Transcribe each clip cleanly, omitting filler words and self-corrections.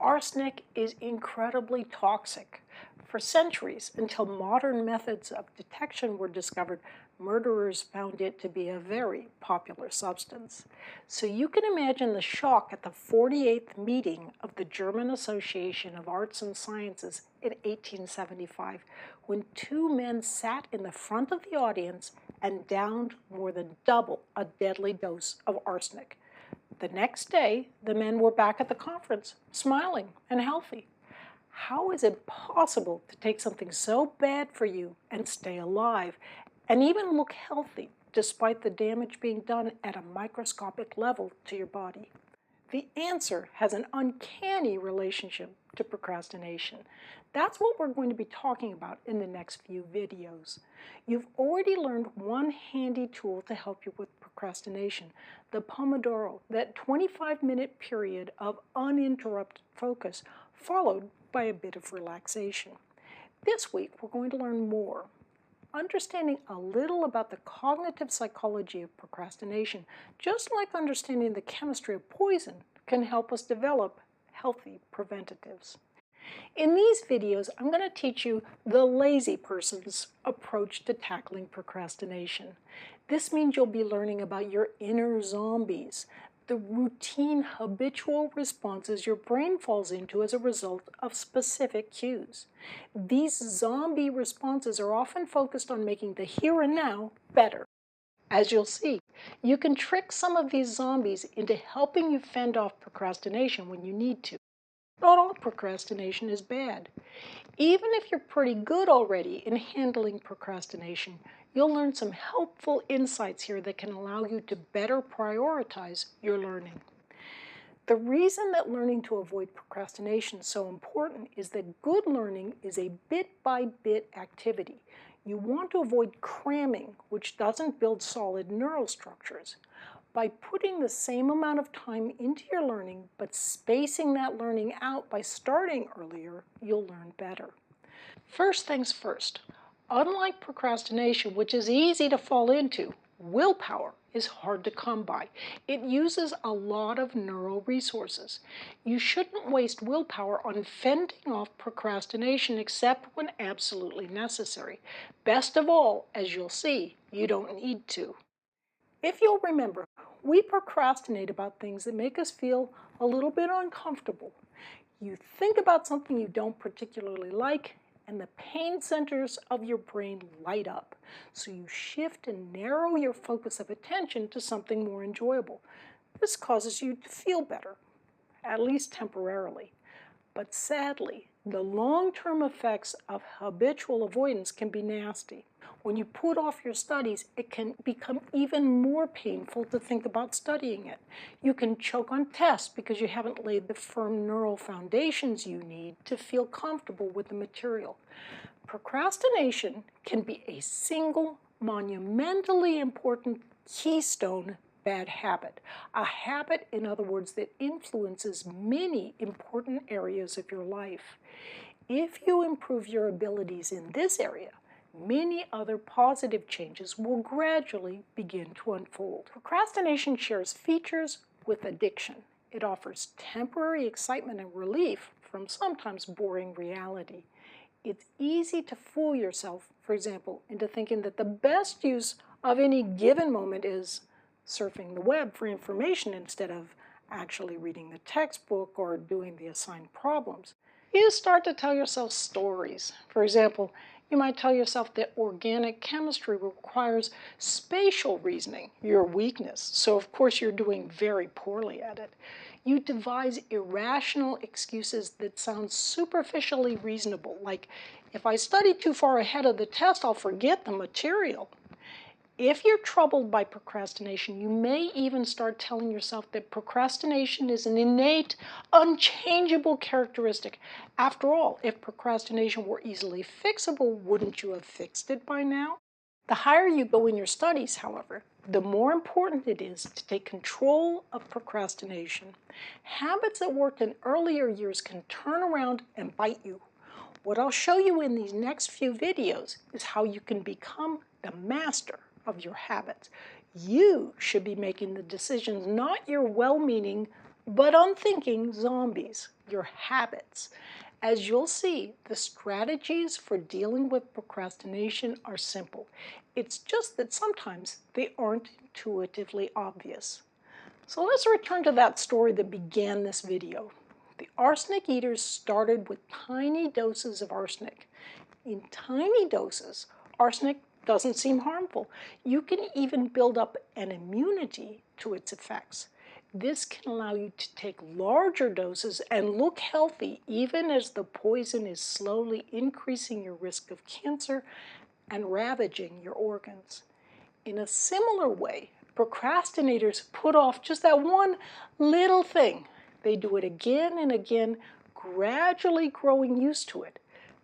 Arsenic is incredibly toxic. For centuries, until modern methods of detection were discovered, murderers found it to be a very popular substance. So you can imagine the shock at the 48th meeting of the German Association of Arts and Sciences in 1875, when two men sat in the front of the audience and downed more than double a deadly dose of arsenic. The next day, the men were back at the conference, smiling and healthy. How is it possible to take something so bad for you and stay alive, and even look healthy, despite the damage being done at a microscopic level to your body? The answer has an uncanny relationship to procrastination. That's what we're going to be talking about in the next few videos. You've already learned one handy tool to help you with procrastination, the Pomodoro, that 25-minute period of uninterrupted focus, followed by a bit of relaxation. This week, we're going to learn more. Understanding a little about the cognitive psychology of procrastination, just like understanding the chemistry of poison, can help us develop healthy preventatives. In these videos, I'm going to teach you the lazy person's approach to tackling procrastination. This means you'll be learning about your inner zombies, the routine, habitual responses your brain falls into as a result of specific cues. These zombie responses are often focused on making the here and now better. As you'll see, you can trick some of these zombies into helping you fend off procrastination when you need to. Not all procrastination is bad. Even if you're pretty good already in handling procrastination, you'll learn some helpful insights here that can allow you to better prioritize your learning. The reason that learning to avoid procrastination is so important is that good learning is a bit-by-bit activity. You want to avoid cramming, which doesn't build solid neural structures. By putting the same amount of time into your learning, but spacing that learning out by starting earlier, you'll learn better. First things first, unlike procrastination, which is easy to fall into, willpower is hard to come by. It uses a lot of neural resources. You shouldn't waste willpower on fending off procrastination except when absolutely necessary. Best of all, as you'll see, you don't need to. If you'll remember, we procrastinate about things that make us feel a little bit uncomfortable. You think about something you don't particularly like, and the pain centers of your brain light up. So you shift and narrow your focus of attention to something more enjoyable. This causes you to feel better, at least temporarily. But sadly, the long-term effects of habitual avoidance can be nasty. When you put off your studies, it can become even more painful to think about studying it. You can choke on tests because you haven't laid the firm neural foundations you need to feel comfortable with the material. Procrastination can be a single, monumentally important keystone bad habit. A habit, in other words, that influences many important areas of your life. If you improve your abilities in this area, many other positive changes will gradually begin to unfold. Procrastination shares features with addiction. It offers temporary excitement and relief from sometimes boring reality. It's easy to fool yourself, for example, into thinking that the best use of any given moment is surfing the web for information instead of actually reading the textbook or doing the assigned problems. You start to tell yourself stories. For example, you might tell yourself that organic chemistry requires spatial reasoning, your weakness, so of course you're doing very poorly at it. You devise irrational excuses that sound superficially reasonable, like, if I study too far ahead of the test, I'll forget the material. If you're troubled by procrastination, you may even start telling yourself that procrastination is an innate, unchangeable characteristic. After all, if procrastination were easily fixable, wouldn't you have fixed it by now? The higher you go in your studies, however, the more important it is to take control of procrastination. Habits that worked in earlier years can turn around and bite you. What I'll show you in these next few videos is how you can become the master of your habits. You should be making the decisions, not your well-meaning, but unthinking zombies, your habits. As you'll see, the strategies for dealing with procrastination are simple. It's just that sometimes they aren't intuitively obvious. So let's return to that story that began this video. The arsenic eaters started with tiny doses of arsenic. In tiny doses, arsenic doesn't seem harmful. You can even build up an immunity to its effects. This can allow you to take larger doses and look healthy even as the poison is slowly increasing your risk of cancer and ravaging your organs. In a similar way, procrastinators put off just that one little thing. They do it again and again, gradually growing used to it.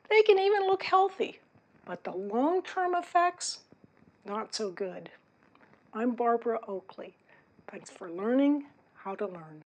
They can even look healthy, but the long-term effects, not so good. I'm Barbara Oakley. Thanks for learning how to learn.